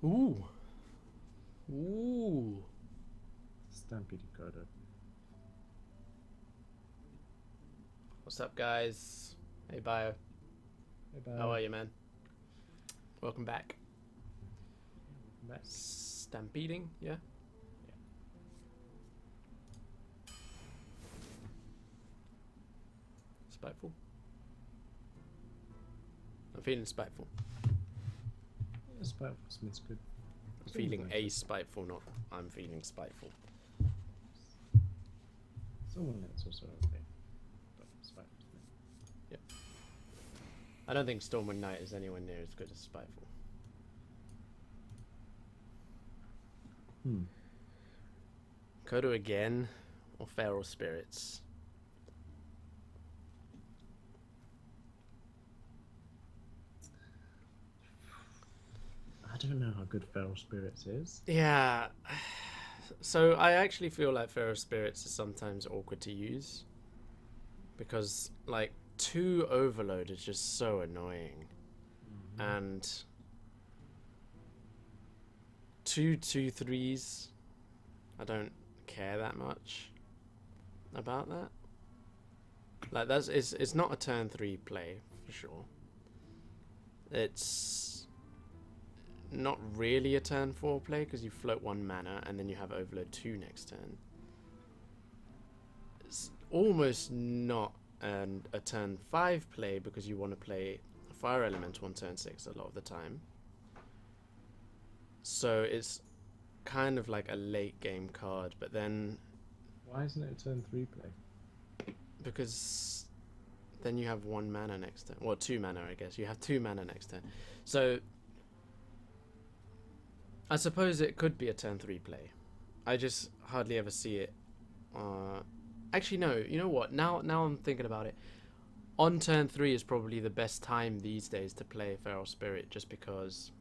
Ooh. Ooh. Stampede Dakota. What's up, guys? Hey, Bio. Hey, bye. How are you, man? Welcome back. Welcome back. Stampeding, yeah? Yeah. Spiteful. I'm feeling spiteful. Yeah, Spiteful Smith's good. I'm feeling a spiteful, not I'm feeling spiteful. Someone else also okay. But Spiteful Smith. Yep. I don't think Stormwind Knight is anywhere near as good as spiteful. Kodo again, or Feral Spirits? I don't know how good Feral Spirits is. Yeah. So I actually feel like Feral Spirits is sometimes awkward to use. Because, like, 2 Overload is just so annoying. And 2 2/3s, I don't care that much about that. Like, it's not a turn 3 play, for sure. It's not really a turn 4 play because you float 1 mana and then you have Overload 2 next turn. It's almost not a turn 5 play because you want to play a Fire Elemental on turn 6 a lot of the time. So it's kind of like a late game card, but then... Why isn't it a turn 3 play? Because then you have 1 mana next turn. Well, 2 mana, I guess. You have 2 mana next turn. So I suppose it could be a turn 3 play. I just hardly ever see it. Actually, no. You know what? Now I'm thinking about it. On turn 3 is probably the best time these days to play Feral Spirit, just because,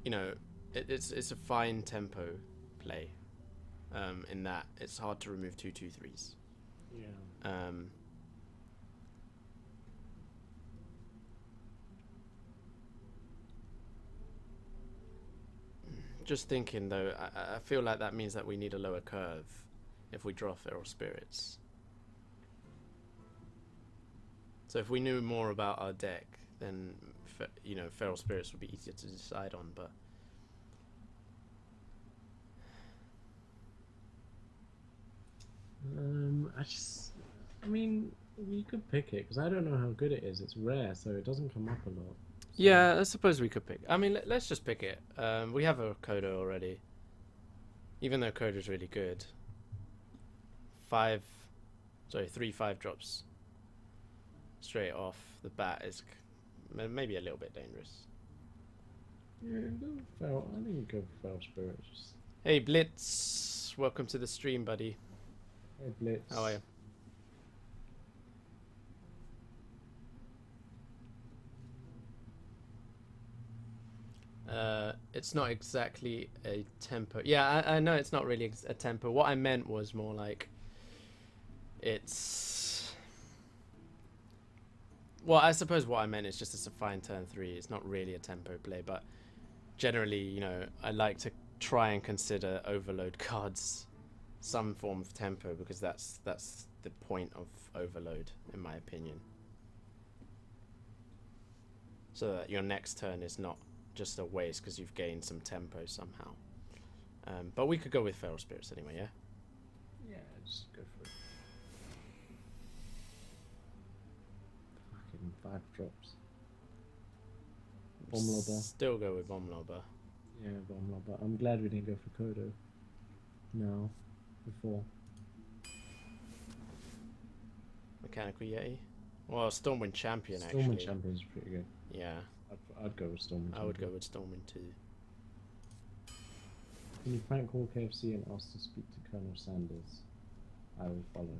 you know, it's a fine tempo play. In that it's hard to remove 2 2/3s. Yeah. Just thinking though, I feel like that means that we need a lower curve if we draw Feral Spirits. So if we knew more about our deck, then you know, Feral Spirits would be easier to decide on. But I mean, we could pick it because I don't know how good it is. It's rare, so it doesn't come up a lot. So. Yeah, I suppose we could pick. I mean, let's just pick it. We have a Kodo already. Even though Kodo's really good. 3 5-drops straight off the bat is maybe a little bit dangerous. Yeah, I think go for Feral Spirits. Hey Blitz, welcome to the stream, buddy. Hey Blitz. How are you? It's not exactly a tempo. Yeah, I know it's not really a tempo. What I meant was more like it's... Well, I suppose what I meant is just it's a fine turn 3. It's not really a tempo play, but generally, you know, I like to try and consider Overload cards some form of tempo because that's the point of Overload, in my opinion. So that your next turn is not just a waste because you've gained some tempo somehow. But we could go with Feral Spirits anyway, yeah? Yeah, just go for it. Fucking 5 drops. Bomb Lobber. Still go with Bomb Lobber. Yeah, Bomb Lobber. I'm glad we didn't go for Kodo. No, before. Mechanical Yeti? Well, Stormwind Champion, actually. Stormwind Champion is pretty good. Yeah. I'd go with Stormwind. I would go with Stormwind too. Can you prank call KFC and ask to speak to Colonel Sanders? I will follow.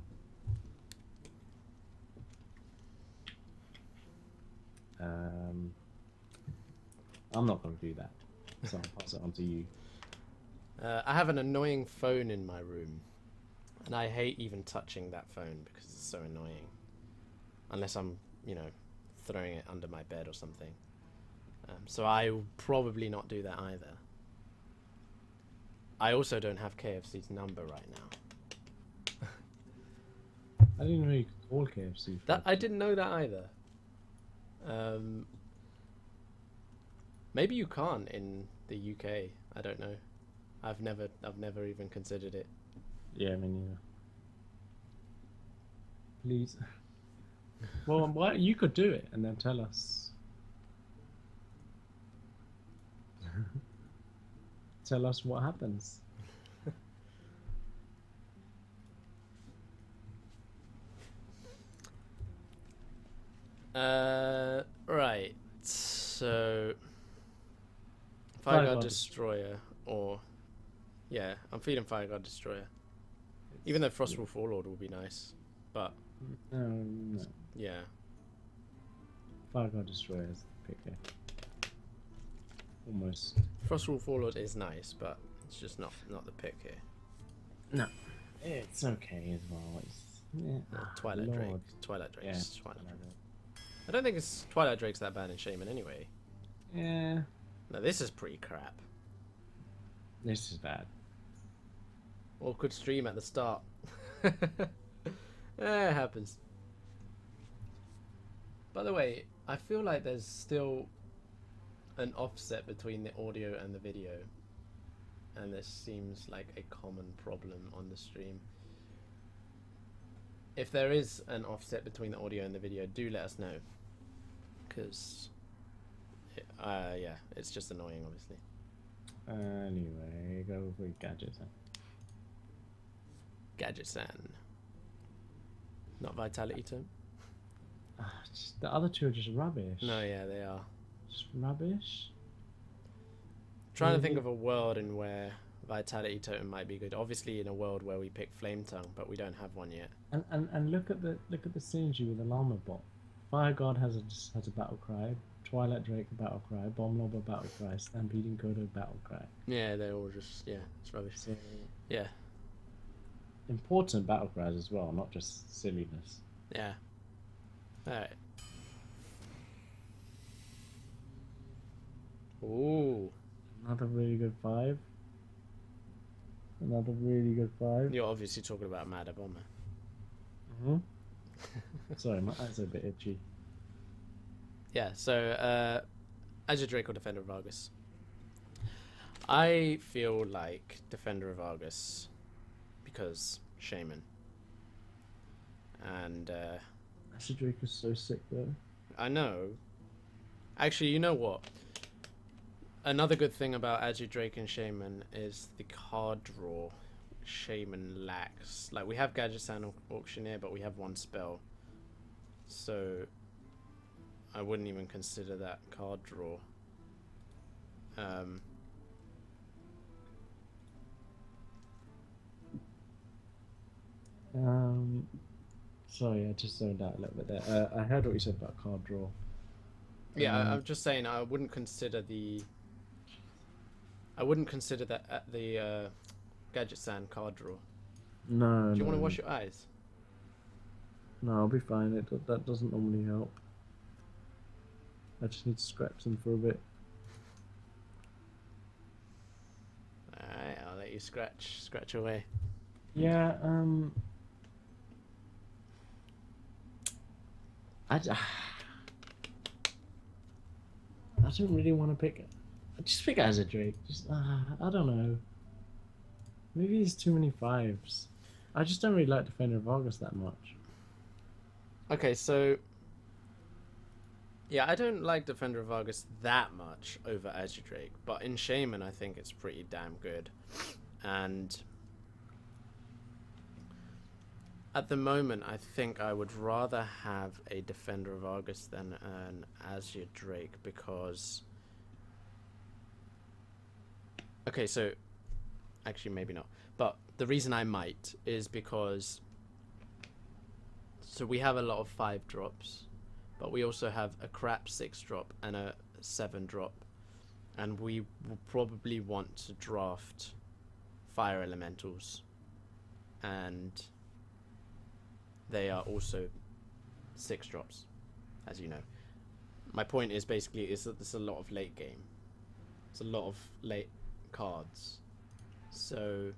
I'm not going to do that, so I'll pass it on to you. I have an annoying phone in my room, and I hate even touching that phone because it's so annoying. Unless I'm, you know, throwing it under my bed or something. So I will probably not do that either. I also don't have KFC's number right now. I didn't know you could call KFC. That I didn't know that either. Maybe you can't in the UK. I don't know. I've never even considered it. Yeah, me neither. Please. Well, why you could do it and then tell us. Tell us what happens. Right. So, Fire Fireguard God Destroyer, or yeah, I'm feeling Fireguard Destroyer. Even though Frostwolf Warlord will be nice, but No. yeah, Fire God Destroyer is the pick here. Almost. Frostwolf Warlord is nice, but it's just not the pick here. No. It's okay as well. It's, yeah. Twilight Lord. Drake. Twilight Drake's Yeah. Twilight Drake. I don't think it's Twilight Drake's that bad in Shaman anyway. Yeah. No, this is pretty crap. This is bad. Awkward stream at the start. It happens. By the way, I feel like there's still an offset between the audio and the video, and this seems like a common problem on the stream. If there is an offset between the audio and the video, do let us know, because yeah, it's just annoying, obviously. Anyway, go for gadgets. Gadget-san. Not Vitality Tome? The other two are just rubbish. No, yeah, they are. Just rubbish. Trying to think of a world in where Vitality Totem might be good. Obviously, in a world where we pick Flame Tongue, but we don't have one yet. And look at the synergy with the Llama bot. Fire God has a battle cry. Twilight Drake a battle cry. Bomb Lob a battle cry. Stampeding Coda a battle cry. Yeah, they're all just it's rubbish. So Yeah, important battle cries as well, not just silliness. yeah. All right. Ooh, Another really good 5. Another really good 5. you're obviously talking about Mad Bomber. Mm-hmm. Sorry, my eyes are a bit itchy. Yeah. So, Azure Drake or Defender of Argus? I feel like Defender of Argus because Shaman. And Acid Drake is so sick though. I know. Actually, you know what? Another good thing about Agi Drake and Shaman is the card draw Shaman lacks. Like, we have Gadgetzan Auctioneer, but we have one spell. So, I wouldn't even consider that card draw. Sorry, I just zoned out a little bit there. I heard what you said about card draw. Yeah, I'm just saying I wouldn't consider the... I wouldn't consider that the Gadgetzan card draw. No. Do you want to wash your eyes? No, I'll be fine. That doesn't normally help. I just need to scratch them for a bit. Alright, I'll let you scratch away. Yeah, I don't really want to pick. Just pick as a Drake. Just I don't know. Maybe there's too many 5s. I just don't really like Defender of Argus that much. Okay, so... Yeah, I don't like Defender of Argus that much over Azure Drake, but in Shaman I think it's pretty damn good. And... at the moment, I think I would rather have a Defender of Argus than an Azure Drake because... Okay, so... Actually, maybe not. But the reason I might is because... So we have a lot of 5 drops, but we also have a crap 6 drop and a 7 drop. And we will probably want to draft Fire Elementals. And... they are also 6 drops, as you know. My point is basically is that there's a lot of late game. It's a lot of late cards. So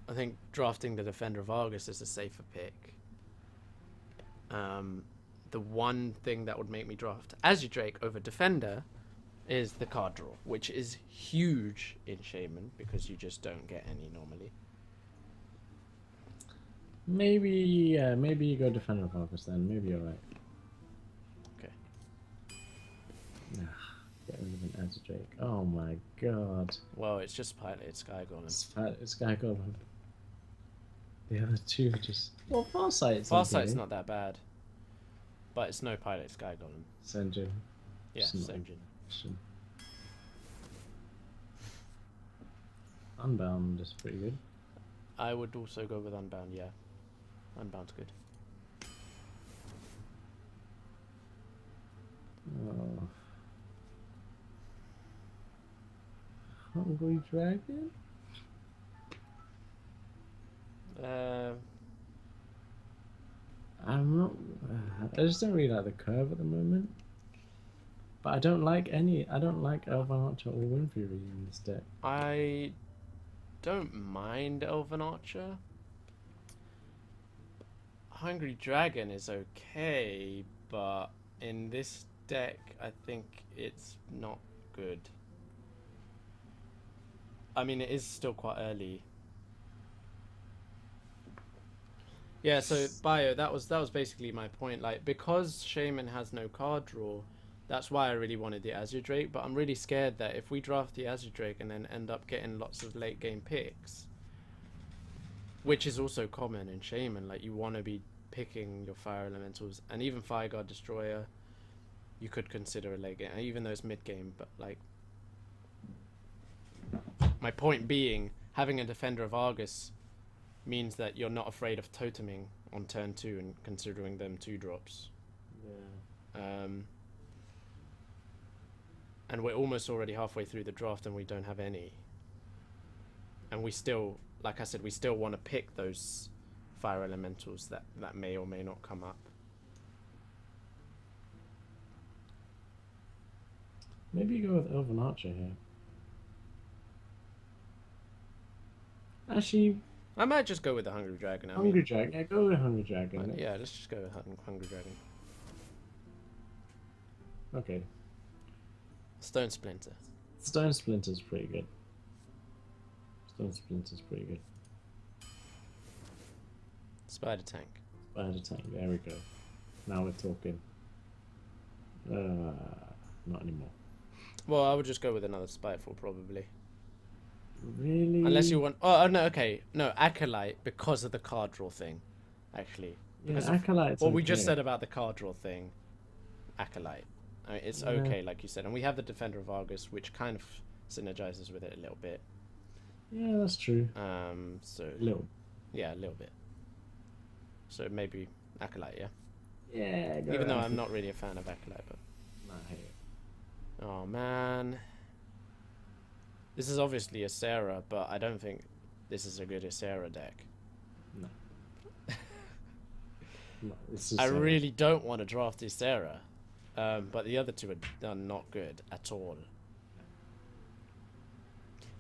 I think drafting the Defender of Argus is a safer pick. The one thing that would make me draft Azure Drake over Defender is the card draw, which is huge in Shaman because you just don't get any normally. Maybe, yeah, maybe you go Defender of Argus then. Maybe you're right. Okay. Get rid of an Azure Drake. Oh my god. Well, it's just piloted Sky Golem. It's Sky Golem. The other two just... Well, Farsight's Farsight's okay. not that bad. But it's no pilot Sky Golem. Senjin. Yeah, Senjin. Unbound is pretty good. I would also go with Unbound, yeah. Unbound's good. Oh. Hungry Dragon? I'm not... I just don't really like the curve at the moment. But I don't like Elven Archer or Wind Fury in this deck. I don't mind Elven Archer. Hungry Dragon is okay, but in this deck, I think it's not good. I mean, it is still quite early. Yeah, so Bio, that was basically my point. Like, because Shaman has no card draw, that's why I really wanted the Azure Drake. But I'm really scared that if we draft the Azure Drake and then end up getting lots of late game picks, which is also common in Shaman, like you want to be picking your fire elementals, and even Fire Guard Destroyer, you could consider a late game, even though it's mid game. But like, my point being, having a Defender of Argus means that you're not afraid of toteming on turn 2 and considering them 2-drops. Yeah. And we're almost already halfway through the draft and we don't have any. And we still, like I said, we still want to pick those fire elementals that may or may not come up. Maybe you go with Elven Archer here. Actually, I might just go with the Hungry Dragon. Hungry Dragon. Yeah, go with Hungry Dragon. Yeah, let's just go with Hungry Dragon. Okay. Stone Splinter. Stone Splinter's pretty good. Stone Splinter's pretty good. Spider Tank. Spider Tank. There we go. Now we're talking. Not anymore. Well, I would just go with another Spiteful probably. Really? Unless you want... Oh, no, okay. No, Acolyte, because of the card draw thing, actually. Yeah, Because Acolyte's what we just okay. said about the card draw thing, Acolyte. I mean, it's okay, like you said. And we have the Defender of Argus, which kind of synergizes with it a little bit. Yeah, that's true. So... Little. Yeah, a little bit. So maybe Acolyte, yeah? Yeah, go Even though ahead. I'm not really a fan of Acolyte, but... Nah, I hate it. Oh, man. This is obviously a Sarah, but I don't think this is a good Sarah deck. No. No, this is I really don't want to draft Sarah, but the other two are not good at all.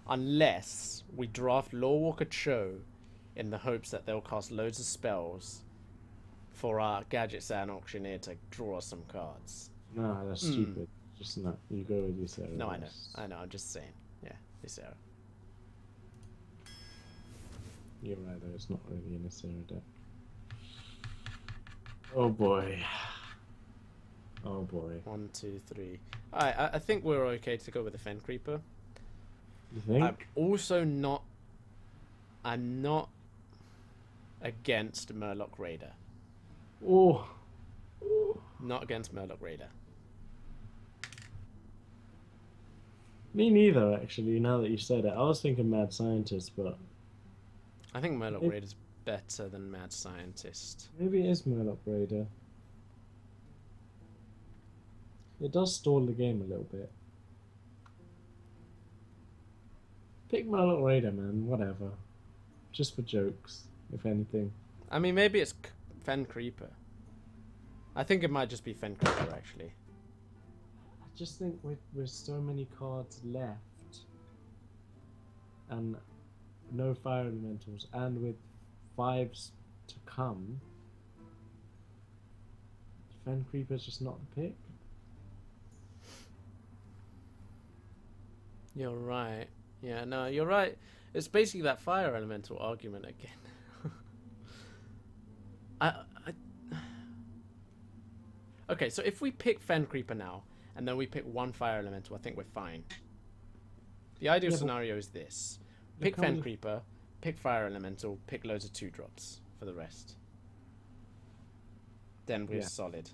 Unless we draft Lawwalker Cho in the hopes that they'll cast loads of spells for our Gadget and Auctioneer to draw us some cards. No, that's stupid. Just not. You go with this Sarah. No, I know, I'm just saying. Yeah, Sarah. You're right though, it's not really in a Sarah deck. Oh boy. Oh boy. 1, 2, 3. Alright, I think we're okay to go with the Fen Creeper. You think? I'm not against Murloc Raider. Oh. Not against Murloc Raider. Me neither, actually, now that you said it. I was thinking Mad Scientist, but... I think Murloc Raider's better than Mad Scientist. Maybe it is Murloc Raider. It does stall the game a little bit. Pick Murloc Raider, man. Whatever. Just for jokes, if anything. I mean, maybe it's Fen Creeper. I think it might just be Fen Creeper, actually. I just think with so many cards left, and no fire elementals, and with 5s to come, Fen Creeper's just not the pick. You're right. Yeah, no, you're right. It's basically that fire elemental argument again. I... Okay, so if we pick Fen Creeper now, and then we pick one fire elemental, I think we're fine. The ideal scenario is this. Pick Fen Creeper, pick fire elemental, pick loads of 2-drops for the rest. Then we're solid.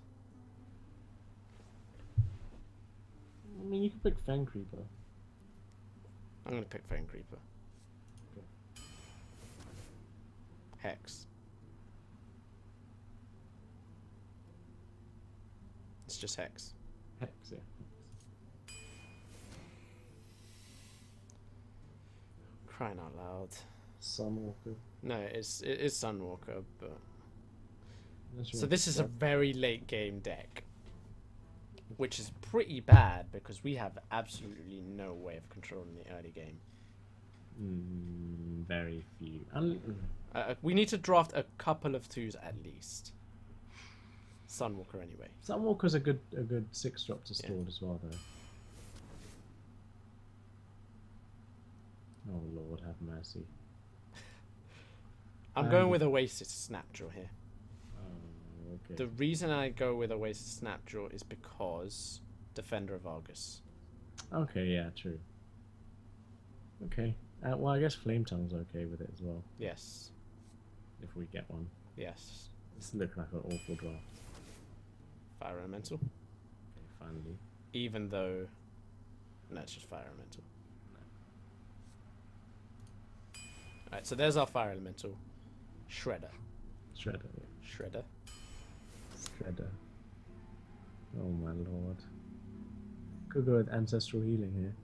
I mean, you can pick Fen Creeper. I'm going to pick Fen Creeper. Okay. Hex. It's just Hex. Hex, yeah. Crying out loud. Sunwalker. No, it is Sunwalker, but... That's So this is a right. very late game deck. Which is pretty bad, because we have absolutely no way of controlling the early game. Very few. We need to draft a couple of 2s at least. Sunwalker anyway. Sunwalker's a good 6-drop to store as well, though. Oh Lord, have mercy. I'm going with Oasis Snapjaw here. Okay. The reason I go with Oasis Snapjaw is because Defender of Argus. Okay, yeah, true. Okay. Well, I guess Flame Tongue's okay with it as well, Yes. if we get one. Yes. This looks like an awful draft. Fire Elemental. Okay, finally. Even though... No, it's just Fire Elemental. Alright, so there's our Fire Elemental. Shredder. Shredder, yeah. Shredder. Shredder. Oh my lord. Could go with Ancestral Healing here.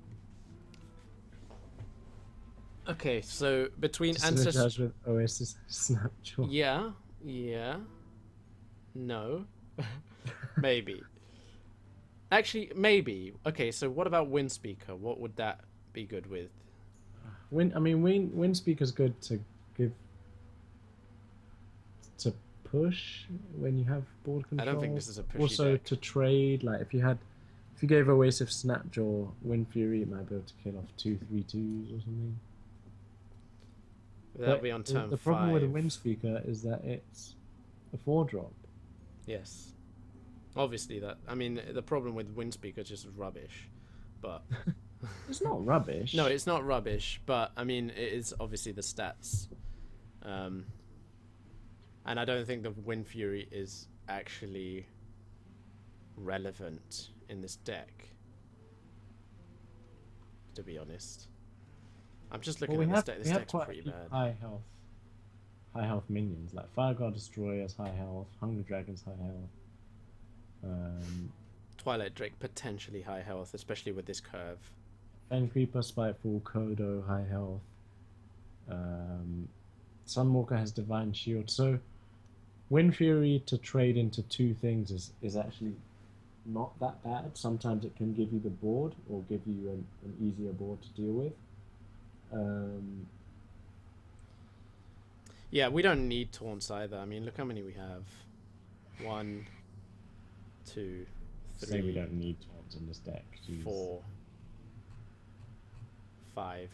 Okay, so between Just synergize with Oasis Snapjaw. Yeah. No. Maybe. Actually, maybe. Okay, so what about Windspeaker? What would that be good with? Windspeaker's good to give to push when you have board control. I don't think this is a pushy Also deck. to trade, like if you gave Oasis Snapjaw Wind Fury, it might be able to kill off 2/3/2s or something. That'll be on turn 5. The problem with a Windspeaker is that it's a 4-drop. Yes. Obviously that. I mean, the problem with Windspeaker is just rubbish. But... It's not rubbish. No, it's not rubbish, but I mean, it is obviously the stats. And I don't think the Wind Fury is actually relevant in this deck, to be honest. I'm just looking at this deck. This deck's pretty bad. High health minions, like Fire Guard Destroyers, high health, Hungry Dragons, high health. Twilight Drake, potentially high health, especially with this curve. Fen Creeper, Spiteful, Kodo, high health. Sunwalker has Divine Shield. So, Wind Fury to trade into 2 things is actually not that bad. Sometimes it can give you the board or give you an easier board to deal with. Yeah, we don't need taunts either. I mean, look how many we have. 1, 2, 3. Say we don't need taunts in this deck. Jeez. 4, 5.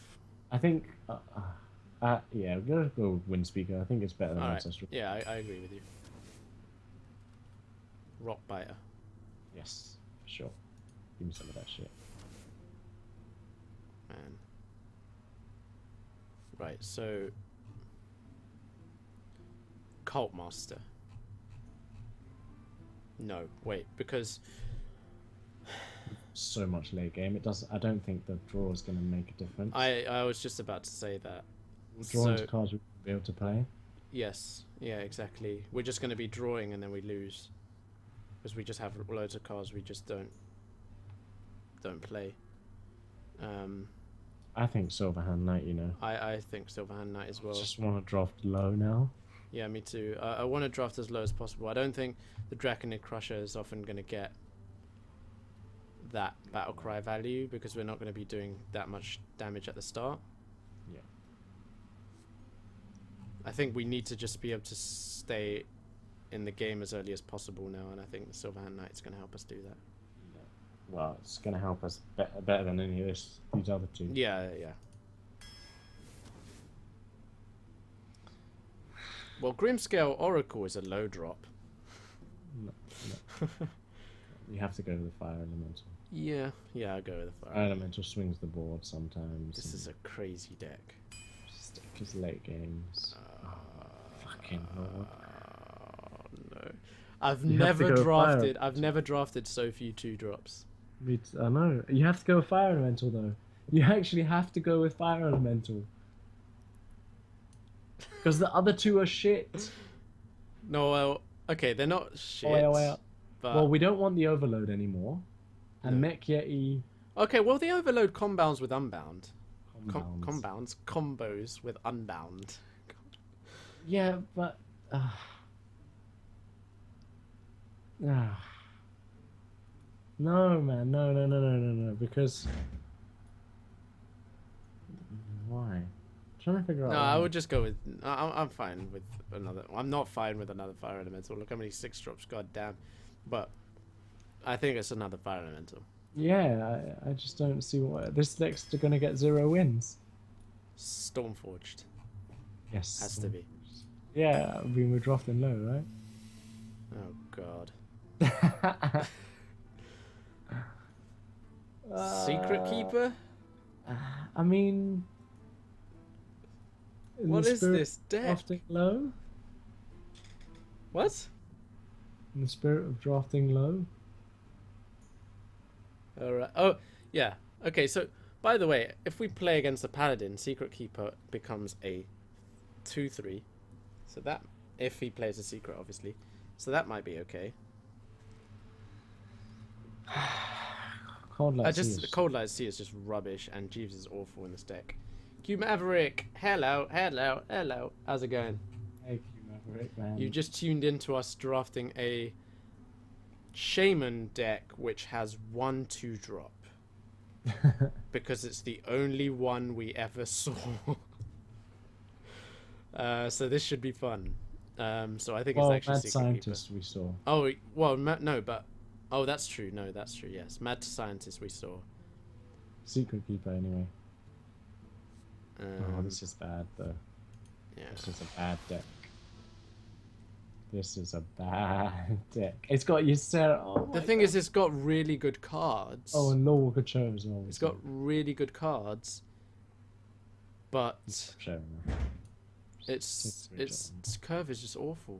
I think, yeah, we're gonna go with Windspeaker. I think it's better than Ancestral. Yeah, I agree with you. Rockbiter. Yes, for sure. Give me some of that shit. Man. Right, so... Cult Master. No, wait, because... So much late game. It does. I don't think the draw is going to make a difference. I was just about to say that. Drawing to cards we'll be able to play. Yes, yeah, exactly. We're just going to be drawing and then we lose. Because we just have loads of cards we just don't play. I think Silverhand Knight, you know. I think Silverhand Knight as well. Just want to draft low now. Yeah, me too. I want to draft as low as possible. I don't think the Draconic Crusher is often going to get that battle cry value because we're not going to be doing that much damage at the start. Yeah. I think we need to just be able to stay in the game as early as possible now, and I think the Silverhand Knight's going to help us do that. Well, it's going to help us better than any of these other two. Yeah, yeah. Well, Grimscale Oracle is a low drop. No. You have to go with the Fire Elemental. Yeah, I'll go with the Fire. Fire Elemental swings the board sometimes. This is a crazy deck. Stick his late games. Fucking hell. No. I've You have to never go drafted. Fire. I've never drafted so few 2-drops. I know. You have to go with Fire Elemental though. You actually have to go with Fire Elemental. Because the other two are shit. No, well, okay, they're not shit. But Well, we don't want the Overload anymore. And No. Mech Yeti... okay, well, the Overload combounds with Unbound. Compounds. Combos with Unbound. Yeah, but... No, man. No. Because... Why? I'm trying to figure out No, why. I would just go with. I'm fine with another. I'm not fine with another Fire Elemental. Look how many 6-drops. God damn. But I think it's another Fire Elemental. Yeah, I just don't see why... This deck's going to get 0 wins. Stormforged Yes. has to be. Yeah, I mean, we're drafting low, right? Oh God. Secret Keeper. I mean, in What the is spirit this of deck? drafting low? What? In the spirit of drafting low? All right. Oh, yeah. Okay. So, by the way, if we play against a Paladin, Secret Keeper becomes a 2/3. So that, if he plays a secret, obviously. So that might be okay. Cold Light The Seals. Cold Light Sea is just rubbish, and Jeeves is awful in this deck. Q Maverick, hello. How's it going? Hey, Q Maverick, man. You just tuned into us drafting a Shaman deck which has 1 2-drop because it's the only one we ever saw. So this should be fun. So I think well, it's actually Mad Secret Scientist Keeper. we saw. Oh well, no, but oh, that's true. No, that's true. Yes, Mad Scientist we saw. Secret Keeper, anyway. Oh, Um, this is bad, though. yeah. This is a bad deck. This is a bad deck. It's got Ysera. Oh The my thing God. is, it's got really good cards. Oh, and Lawwalker Cho as well. It's got really good cards, but Sharing. its curve is just awful.